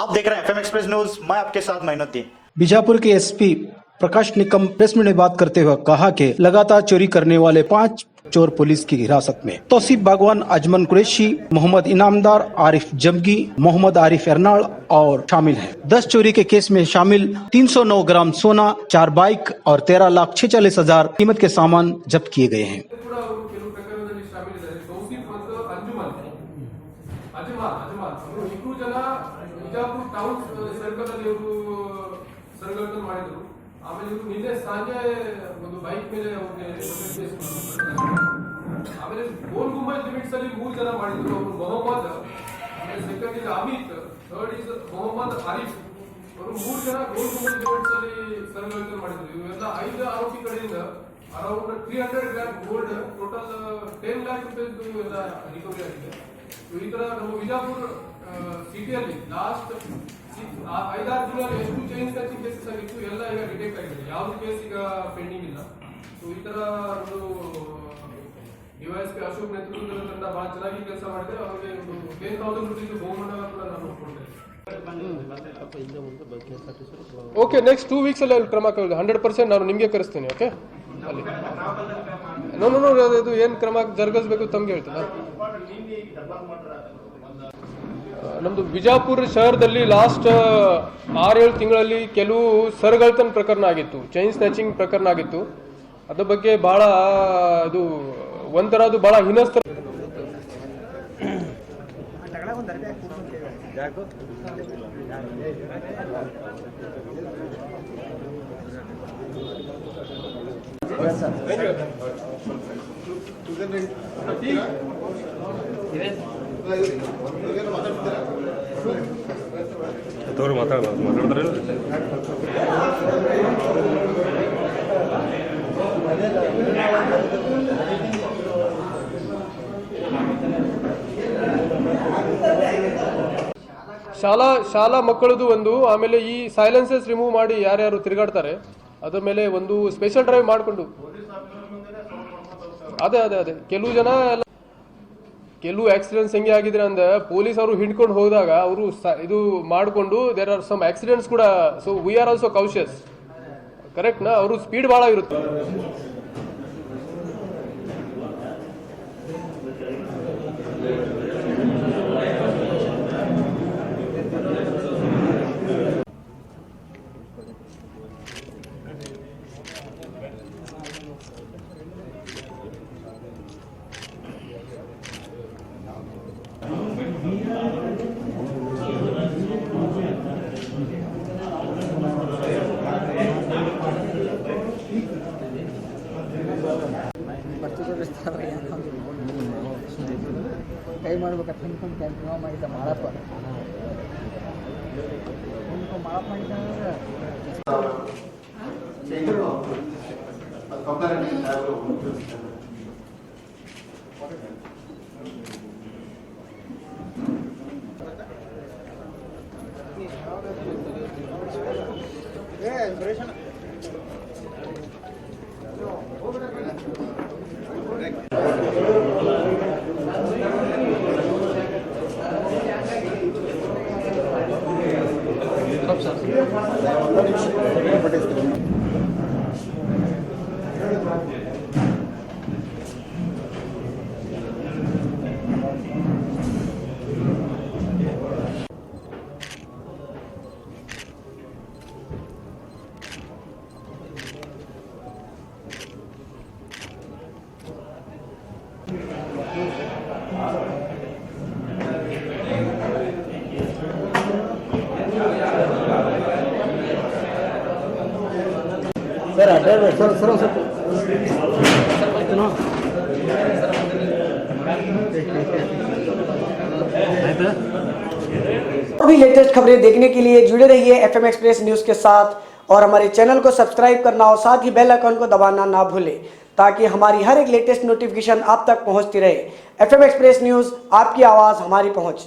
आप देख रहे हैं एफएम एक्सप्रेस न्यूज, मैं आपके साथ मेहनती। बीजापुर के एसपी प्रकाश निकम प्रेस में बात करते हुए कहा कि लगातार चोरी करने वाले 5 चोर पुलिस की हिरासत में। तौसीफ बागवान, अजमन कुरैशी, मोहम्मद इनामदार, आरिफ जमगी, मोहम्मद आरिफ एरनाल और शामिल हैं। 10 चोरी के केस में शामिल 309 ग्राम सोना, 4 बाइक और 13,46,000 कीमत के सामान जब्त किए गए हैं। ಆಮೇಲೆ ಇವರು ನಿನ್ನೆ ಸಂಜೆ ಒಂದು ಬೈಕ್ ಮೇಲೆ ಆಮೇಲೆ ಗೋಲ್ ಗುಂಬಜ್ ಲಿಮಿಟ್ಸ್ ಅಲ್ಲಿ 3 ಜನ ಮಾಡಿದ್ರು. ಅವರು ಮೊಹಮ್ಮದ್, ಆಮೇಲೆ second is Amit, third is Mohammed Arif. ಅವರು 3 ಜನ ಗೋಲ್ ಗುಂಬಜ್ ಲಿಮಿಟ್ಸ್ ಅಲ್ಲಿ ಸರಗಳ್ತನ ಮಾಡಿದ್ರು. ಇವೆಲ್ಲ 5 ಆರೋಪಿಗಳಿಂದ around 300 gram gold, total 10 lakh ರೂಪಾಯಿ ಎಲ್ಲ ರಿಕವರಿ ಆಗಿದೆ. ಈ ತರ ನಮ್ಮ ವಿಜಾಪುರ ಸಿಟಿಯಲ್ಲಿ ಲಾಸ್ಟ್ 5-6 ದಿನದಲ್ಲಿ ಎಷ್ಟು ಚೈನ್ ಸ್ನ್ಯಾಚಿಂಗ್ ಕೇಸಸ್ ಆಗಿತ್ತು ಎಲ್ಲ ಈಗ ಡಿಟೆಕ್ಟ್ ಆಗಿದೆ. ಯಾವ್ದು ಕೇಸ್ ಈಗ ಪೆಂಡಿಂಗ್ ಇಲ್ಲ. ಸೊ ಈ ತರ ಒಂದು ಡಿವೈಎಸ್ಪಿ ಅಶೋಕ್ ನೇತೃತ್ವದ ತಂಡ ಬಹಳ ಚೆನ್ನಾಗಿ ಕೆಲಸ ಮಾಡಿದೆ. ಅವರಿಗೆ ಒಂದು 10,000 ರೂಪೀಸ್ ಬಹುಮಾನ ಕೂಡ ನಾನು ಕೊಡ್ತೇನೆ. ಓಕೆ, ನೆಕ್ಸ್ಟ್ 2 weeks ಅಲ್ಲಿ ಕ್ರಮ 100% ನಾನು ನಿಮಗೆ ಕರೆಸ್ತೇನೆ. ಓಕೆ, ಅಲ್ಲಿ ನೋ ಇದು ಏನು ಕ್ರಮ ಜರುಗಿಸಬೇಕು ತಮ್ಗೆ ಹೇಳ್ತೀನಿ. ನಮ್ದು ಬಿಜಾಪುರ ಶಹರದಲ್ಲಿ ಲಾಸ್ಟ್ 6-7 ತಿಂಗಳಲ್ಲಿ ಕೆಲವು ಸರಗಳ್ತನ ಪ್ರಕರಣ ಆಗಿತ್ತು, ಚೈನ್ ಸ್ನ್ಯಾಚಿಂಗ್ ಪ್ರಕರಣ ಆಗಿತ್ತು. ಅದ್ರ ಬಗ್ಗೆ ಬಹಳ ಅದು ಒಂಥರದ್ದು ಬಹಳ ಹಿನಸ್ತ. ಶಾಲಾ ಮಕ್ಕಳದು ಒಂದು, ಆಮೇಲೆ ಈ ಸೈಲೆನ್ಸಸ್ ರಿಮೂವ್ ಮಾಡಿ ಯಾರ್ಯಾರು ತಿರುಗಾಡ್ತಾರೆ ಅದ್ರ ಮೇಲೆ ಒಂದು ಸ್ಪೆಷಲ್ ಡ್ರೈವ್ ಮಾಡಿಕೊಂಡು ಅದೇ ಕೆಲವು ಆಕ್ಸಿಡೆಂಟ್ಸ್ ಹೆಂಗೆ ಆಗಿದ್ರೆ ಅಂದ್ರೆ ಪೊಲೀಸ್ ಅವರು ಹಿಡ್ಕೊಂಡು ಹೋದಾಗ ಅವರು ಇದು ಮಾಡಿಕೊಂಡು ದೇರ್ ಆರ್ ಸಮ್ ಆಕ್ಸಿಡೆಂಟ್ಸ್ ಕೂಡ. So we are also conscious, correct ನಾ? ಅವರು ಸ್ಪೀಡ್ ಭಾಳ ಇರುತ್ತೆ. ಕೈ ಮಾಡ್ಬೇಕಂತ ಅನ್ಕೊಂಡು ಕ್ಯಾಂಪಿಂಗ್ ಮಾಡಿದ್ದ ಮಾಡಪ್ಪ ಮಾಡಪ್ಪ अभी लेटेस्ट खबरें देखने के लिए जुड़े रहिए एफएम एक्सप्रेस न्यूज़ के साथ और हमारे चैनल को सब्सक्राइब करना और साथ ही बेल आइकन को दबाना ना भूलें ताकि हमारी हर एक लेटेस्ट नोटिफिकेशन आप तक पहुंचती रहे। एफएम एक्सप्रेस न्यूज़, आपकी आवाज़ हमारी पहुंच।